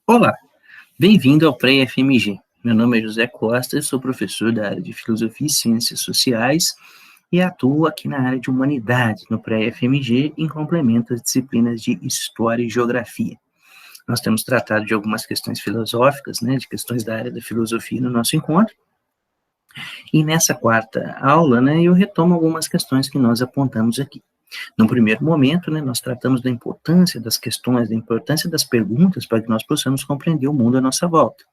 Olá, bem-vindo ao Pré-FMG. Meu nome é José Costa, sou professor da área de Filosofia e Ciências Sociais e atuo aqui na área de Humanidades, no Pré-FMG, em complemento às disciplinas de História e Geografia. Nós temos tratado de algumas questões filosóficas, de questões da área da filosofia no nosso encontro, e nessa quarta aula, eu retomo algumas questões que nós apontamos aqui. No primeiro momento, nós tratamos da importância das questões, da importância das perguntas para que nós possamos compreender o mundo à nossa volta.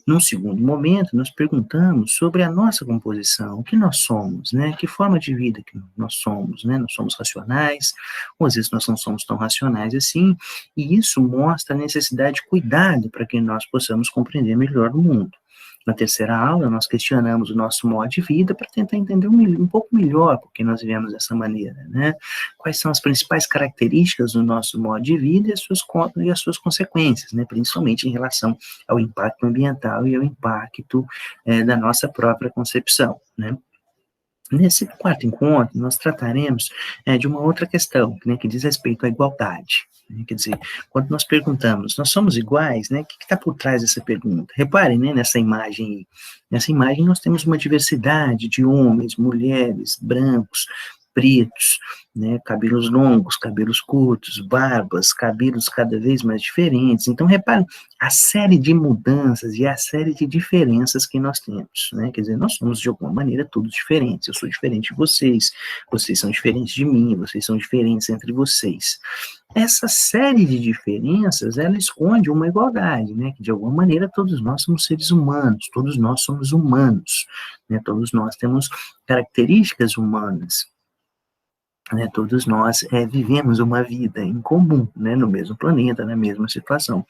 Num segundo momento, nós perguntamos sobre a nossa composição, o que nós somos, que forma de vida que nós somos, nós somos racionais, ou às vezes nós não somos tão racionais assim, e isso mostra a necessidade de cuidado para que nós possamos compreender melhor o mundo. Na terceira aula, nós questionamos o nosso modo de vida para tentar entender um pouco melhor por que nós vivemos dessa maneira, Quais são as principais características do nosso modo de vida e as suas consequências, principalmente em relação ao impacto ambiental e ao impacto da nossa própria concepção, Nesse quarto encontro, nós trataremos de uma outra questão, que diz respeito à igualdade. Quer dizer, quando nós perguntamos, nós somos iguais, o que está por trás dessa pergunta? Reparem, nessa imagem aí. Nessa imagem nós temos uma diversidade de homens, mulheres, brancos, pretos, cabelos longos, cabelos curtos, barbas, cabelos cada vez mais diferentes. Então, reparem a série de mudanças e a série de diferenças que nós temos, Quer dizer, nós somos, de alguma maneira, todos diferentes. Eu sou diferente de vocês, vocês são diferentes de mim, vocês são diferentes entre vocês. Essa série de diferenças, ela esconde uma igualdade, que de alguma maneira todos nós somos seres humanos, todos nós somos humanos, todos nós temos características humanas. Todos nós vivemos uma vida em comum, no mesmo planeta, na mesma situação.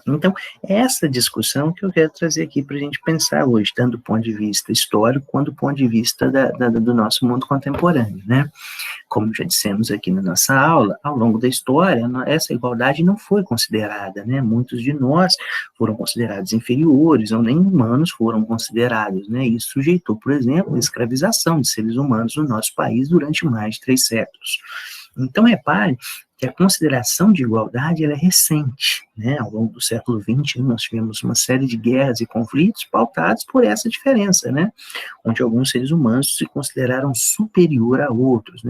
Então, essa discussão que eu quero trazer aqui para a gente pensar hoje, tanto do ponto de vista histórico, quanto do ponto de vista do nosso mundo contemporâneo, Como já dissemos aqui na nossa aula, ao longo da história, essa igualdade não foi considerada, Muitos de nós foram considerados inferiores, ou nem humanos foram considerados, Isso sujeitou, por exemplo, a escravização de seres humanos no nosso país durante mais de 3 séculos. Então, repare que a consideração de igualdade ela é recente, Ao longo do século XX, nós tivemos uma série de guerras e conflitos pautados por essa diferença, Onde alguns seres humanos se consideraram superior a outros,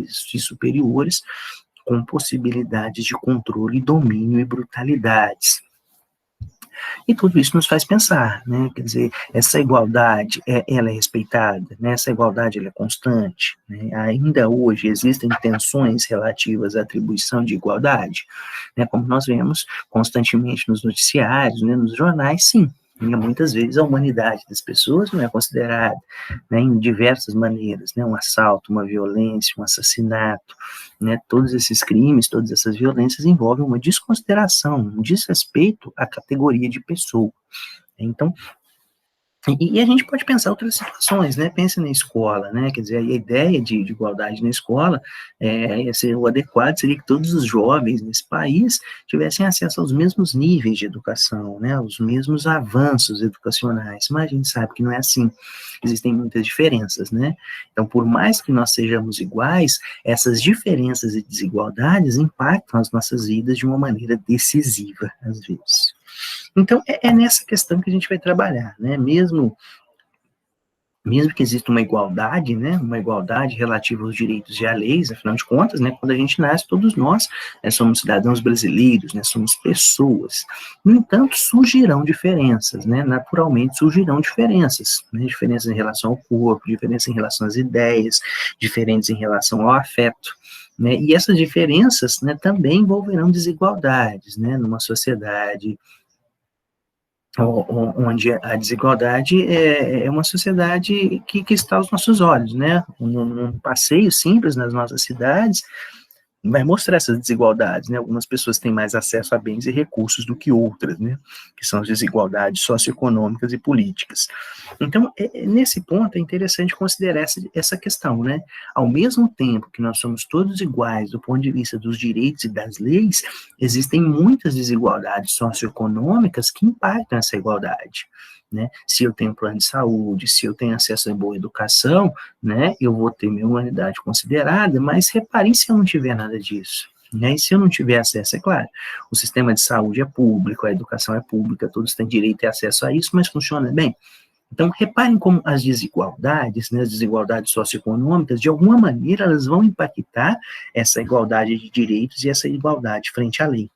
se superiores com possibilidades de controle, domínio e brutalidades. E tudo isso nos faz pensar, Quer dizer, essa igualdade, ela é respeitada, Essa igualdade, ela é constante, Ainda hoje existem tensões relativas à atribuição de igualdade, Como nós vemos constantemente nos noticiários, nos jornais, sim. Muitas vezes a humanidade das pessoas não é considerada, em diversas maneiras, um assalto, uma violência, um assassinato, todos esses crimes, todas essas violências envolvem uma desconsideração, um desrespeito à categoria de pessoa. Então, e a gente pode pensar outras situações, Pensa na escola, Quer dizer, a ideia de igualdade na escola, o adequado seria que todos os jovens nesse país tivessem acesso aos mesmos níveis de educação, aos mesmos avanços educacionais, mas a gente sabe que não é assim, existem muitas diferenças, Então, por mais que nós sejamos iguais, essas diferenças e desigualdades impactam as nossas vidas de uma maneira decisiva, às vezes. Então, é nessa questão que a gente vai trabalhar, mesmo que exista uma igualdade relativa aos direitos e às leis, afinal de contas, quando a gente nasce, todos nós somos cidadãos brasileiros, somos pessoas. No entanto, surgirão diferenças, naturalmente surgirão diferenças, diferenças em relação ao corpo, diferenças em relação às ideias, diferentes em relação ao afeto, e essas diferenças, também envolverão desigualdades, numa sociedade onde a desigualdade é uma sociedade que está aos nossos olhos, Um passeio simples nas nossas cidades vai mostrar essas desigualdades, Algumas pessoas têm mais acesso a bens e recursos do que outras, Que são as desigualdades socioeconômicas e políticas. Então, nesse ponto, é interessante considerar essa questão, Ao mesmo tempo que nós somos todos iguais do ponto de vista dos direitos e das leis, existem muitas desigualdades socioeconômicas que impactam essa igualdade. Se eu tenho plano de saúde, se eu tenho acesso a boa educação, eu vou ter minha humanidade considerada, mas reparem se eu não tiver nada disso. né? E se eu não tiver acesso, é claro, o sistema de saúde é público, a educação é pública, todos têm direito e acesso a isso, mas funciona bem. Então, reparem como as desigualdades, né, as desigualdades socioeconômicas, de alguma maneira, elas vão impactar essa igualdade de direitos e essa igualdade frente à lei.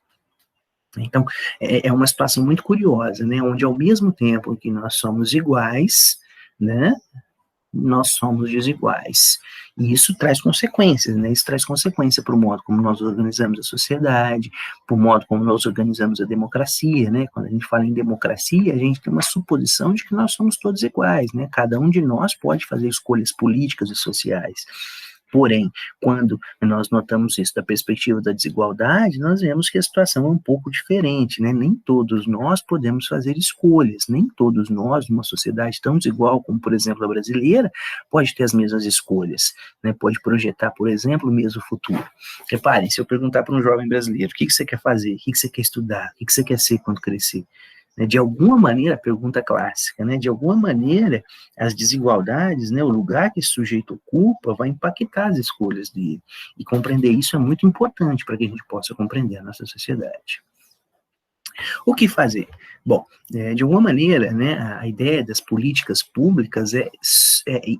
Então, é uma situação muito curiosa, né, onde ao mesmo tempo que nós somos iguais, né, nós somos desiguais. E isso traz consequências, né? Isso traz consequência para o modo como nós organizamos a sociedade, para o modo como nós organizamos a democracia, né? Quando a gente fala em democracia, a gente tem uma suposição de que nós somos todos iguais, né? Cada um de nós pode fazer escolhas políticas e sociais. Porém, quando nós notamos isso da perspectiva da desigualdade, nós vemos que a situação é um pouco diferente, né? Nem todos nós podemos fazer escolhas, nem todos nós, numa sociedade tão desigual como, por exemplo, a brasileira, pode ter as mesmas escolhas, né? Pode projetar, por exemplo, o mesmo futuro. Reparem, se eu perguntar para um jovem brasileiro, o que você quer fazer, o que você quer estudar, o que você quer ser quando crescer? De alguma maneira, a pergunta clássica, né, de alguma maneira, as desigualdades, né, o lugar que esse sujeito ocupa vai impactar as escolhas dele. E compreender isso é muito importante para que a gente possa compreender a nossa sociedade. O que fazer? Bom, de alguma maneira, né, a ideia das políticas públicas é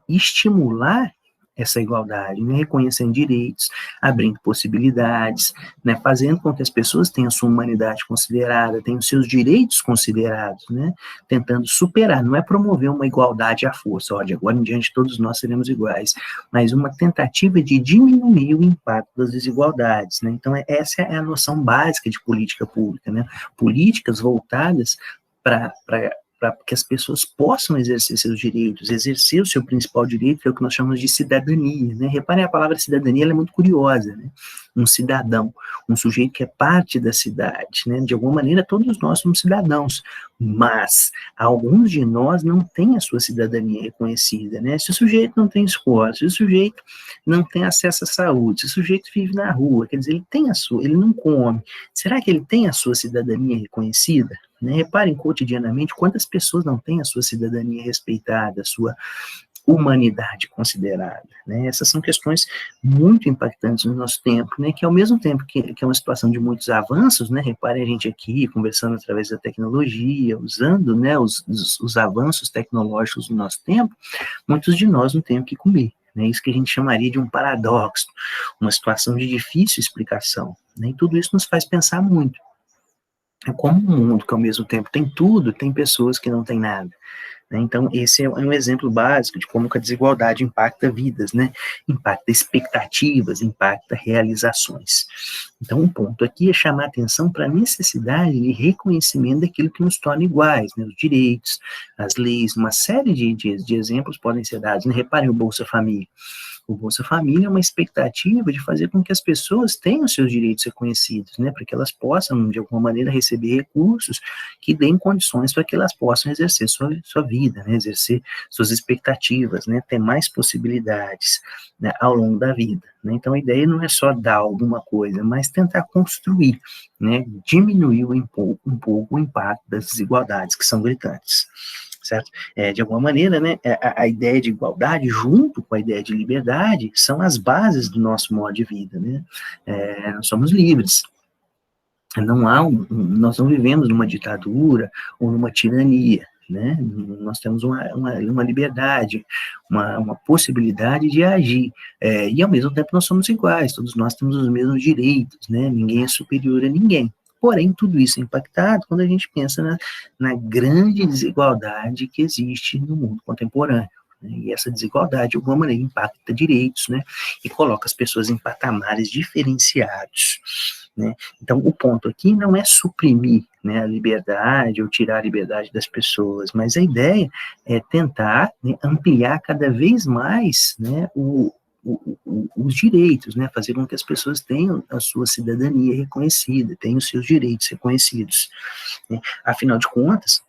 estimular essa igualdade, né, reconhecendo direitos, abrindo possibilidades, né, fazendo com que as pessoas tenham a sua humanidade considerada, tenham os seus direitos considerados, né, tentando superar, não é promover uma igualdade à força, ó, de agora em diante todos nós seremos iguais, mas uma tentativa de diminuir o impacto das desigualdades, né, então essa é a noção básica de política pública, né, políticas voltadas para que as pessoas possam exercer seus direitos, exercer o seu principal direito, que é o que nós chamamos de cidadania, né? Reparem, a palavra cidadania, ela é muito curiosa, né? Um cidadão, um sujeito que é parte da cidade, né? De alguma maneira, todos nós somos cidadãos, mas alguns de nós não têm a sua cidadania reconhecida, né? Se o sujeito não tem escola, se o sujeito não tem acesso à saúde, se o sujeito vive na rua, quer dizer, ele tem a sua, ele não come, será que ele tem a sua cidadania reconhecida? Né? Reparem cotidianamente quantas pessoas não têm a sua cidadania respeitada, a sua humanidade considerada. Né? Essas são questões muito impactantes no nosso tempo, né? Que ao mesmo tempo que é uma situação de muitos avanços, né? Reparem a gente aqui conversando através da tecnologia, usando, né, os avanços tecnológicos do nosso tempo, muitos de nós não têm o que comer. Né? Isso que a gente chamaria de um paradoxo, uma situação de difícil explicação. Né? E tudo isso nos faz pensar muito. É como um mundo que ao mesmo tempo tem tudo, tem pessoas que não têm nada. Né? Então, esse é um exemplo básico de como que a desigualdade impacta vidas, né? Impacta expectativas, impacta realizações. Então, um ponto aqui é chamar atenção para a necessidade de reconhecimento daquilo que nos torna iguais, né? Os direitos, as leis, uma série de exemplos podem ser dados. Né? Reparem o Bolsa Família. O Bolsa Família é uma expectativa de fazer com que as pessoas tenham seus direitos reconhecidos, né, para que elas possam, de alguma maneira, receber recursos que deem condições para que elas possam exercer sua vida, né, exercer suas expectativas, né, ter mais possibilidades, né, ao longo da vida. Né. Então, a ideia não é só dar alguma coisa, mas tentar construir, né, diminuir um pouco o impacto das desigualdades que são gritantes. Certo? De alguma maneira, né, a ideia de igualdade, junto com a ideia de liberdade, são as bases do nosso modo de vida, né? Nós somos livres. Nós não vivemos numa ditadura ou numa tirania, né? Nós temos uma liberdade, uma possibilidade de agir, e ao mesmo tempo nós somos iguais, todos nós temos os mesmos direitos, né? Ninguém é superior a ninguém. Porém, tudo isso é impactado quando a gente pensa na grande desigualdade que existe no mundo contemporâneo. Né? E essa desigualdade, de alguma maneira, impacta direitos, né? E coloca as pessoas em patamares diferenciados. Né? Então, o ponto aqui não é suprimir, né, a liberdade ou tirar a liberdade das pessoas, mas a ideia é tentar, né, ampliar cada vez mais, né, os direitos, né, fazer com que as pessoas tenham a sua cidadania reconhecida, tenham os seus direitos reconhecidos. Né? Afinal de contas,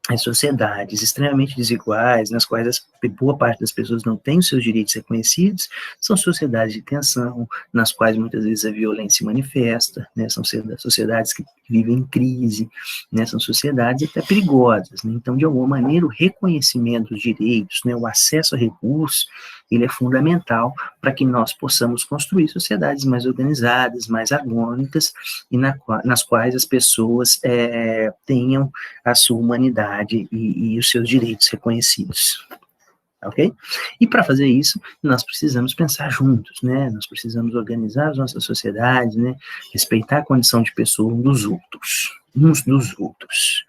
as sociedades extremamente desiguais, nas quais boa parte das pessoas não tem os seus direitos reconhecidos, são sociedades de tensão, nas quais muitas vezes a violência se manifesta, né? São sociedades que vivem em crise, né? São sociedades até perigosas. Né? Então, de alguma maneira, o reconhecimento dos direitos, né? O acesso a recursos, ele é fundamental para que nós possamos construir sociedades mais organizadas, mais harmônicas, e nas quais as pessoas tenham a sua humanidade e os seus direitos reconhecidos. Ok? E para fazer isso, nós precisamos pensar juntos, né? Nós precisamos organizar as nossas sociedades, né? Respeitar a condição de pessoa uns dos outros,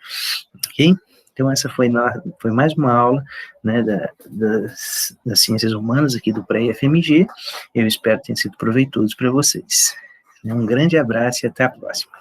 ok? Então essa foi mais uma aula, né, das ciências humanas aqui do pré-FMG. Eu espero que tenha sido proveitoso para vocês. Um grande abraço e até a próxima.